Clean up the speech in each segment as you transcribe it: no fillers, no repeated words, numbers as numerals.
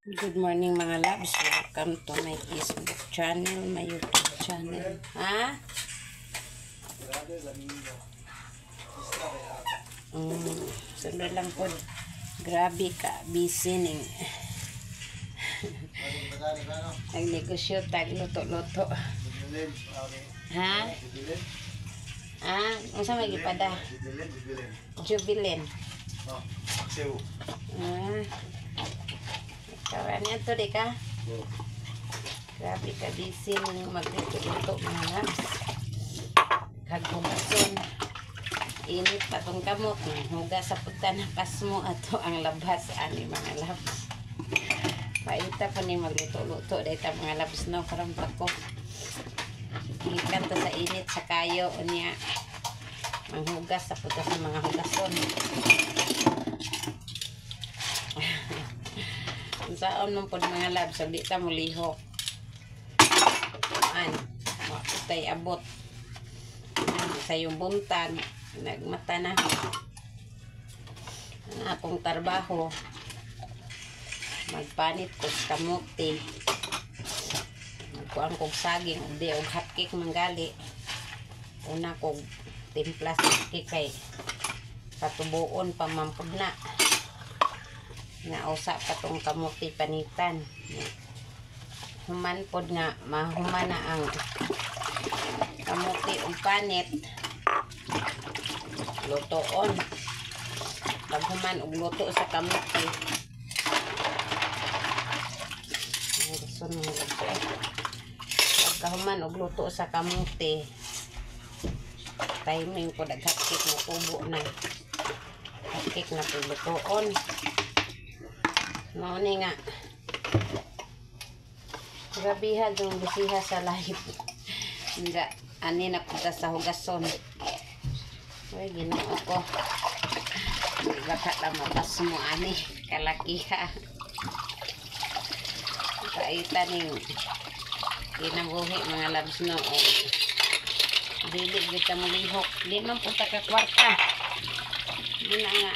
Good morning mga loves. Welcome to my Facebook channel, my YouTube channel. Ha? Sunod lang po. Grabe ka, busy ning. Nagnegosyo tag luto-luto. Ha? Ha? Ang sa may gipada? Jubilin. Kawan yan to, di ka? Grabe ka, busy nung magluto-luto mga loves. Kagbumason. Init pa tong kamot. Huga sa punta na pasmo ato ang labas ani mga loves. Paita pa ni magluto-luto dahil mga loves no. Karang pa ko. Ikan to sa init sa kayo niya. Manghugas sa punta sa mga hugason. Saan nung po mga labs, hindi ta mulihok. Makutay abot. Sa yung buntan, nagmata na. Ang akong trabaho, magpanit ko sa kamuti. Magkuhan kong saging, hindi og hotcake manggali. Una kong timplas cake kay patubuon pamampod na. Nausa pa tong kamuti panitan. Human pod nga mahuman na ang kamuti ug panit. Lutoon. Pag human og luto sa kamuti. Pag kahuman og luto sa kamuti. Timing po daghakik na tubo na. Hakik na po lutoon. Mauni nga. Grabiha yung busiha sa live. Nga, ani na punta sa hugason. Uy, ginoo ko. Baka na mapas mo, ani. Kalakiha. Kaita ning kinabuhi mga labs no. Dili kita mulihok. Di man punta ka kwarta. Di na nga.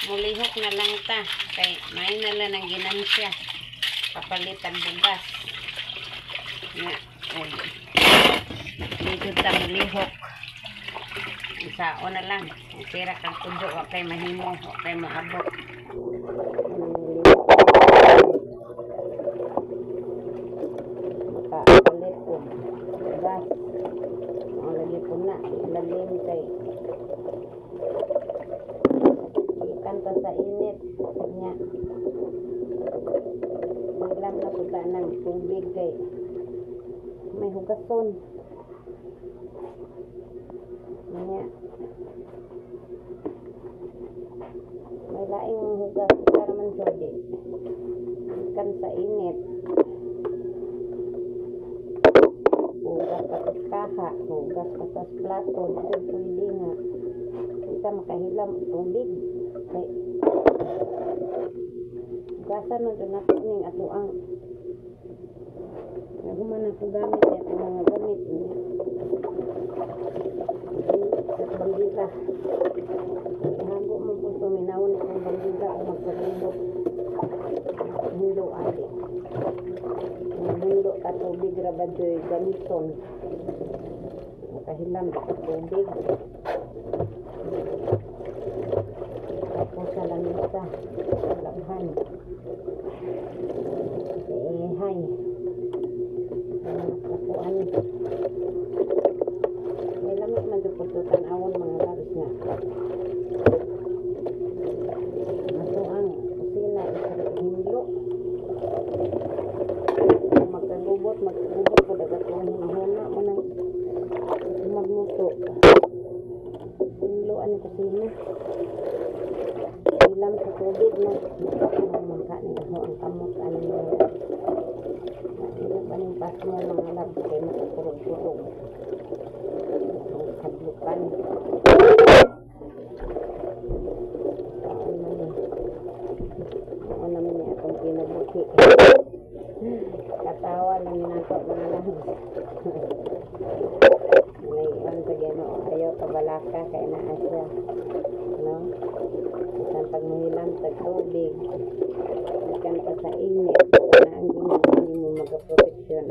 Mulihok na lang ta. Kay may na lang ang ginansya. Papalitan bugas. Nga. Dito ta mulihok. Isao na lang. Pira kang tudyo. Huwag kayo mahimo. Huwag kayo maabot. Makapalit po. Bugas. Ang lagi po na. Ilalim kay kanta sa init niya. Ilam na punta ng tubig kay may hugason niya. May laing hugas para man sodi kan sa init. Hugas patas kaha, hugas patas plato, pwede nga kita makahilam tubig. Okay. Gasan na doon ako ning ato ang naguman ako gamit ito mga gamit niya. Sa bandila. Hago mo po suminawon itong bandila o magpalindot. Hindo ali. Hindo ka tubig rabadyoy gamiton. Makahilam ka tubig. Sa lamisa, sa labhan. Hay. Nakuan. May lamig man dupututan awon mga labis na. Ato ang kusina isarihilo. Magkagubot po dagat kong hunahuna mo nang magluto. Hiloan ang kusina. Ilam sa tubig na mangkanin ako ang kamot aning mga ilam aning pas mo mga labs kay makakurog-kurog ang kadlukan taon naman niya itong pinabuki katawa lang nato mga labs ngayon sa Ginoo ayaw kabalaka kay naa siya no? Isang pag mahilang sa tubig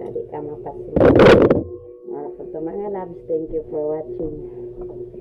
para di ka mapasin. Mga loves, thank you for watching.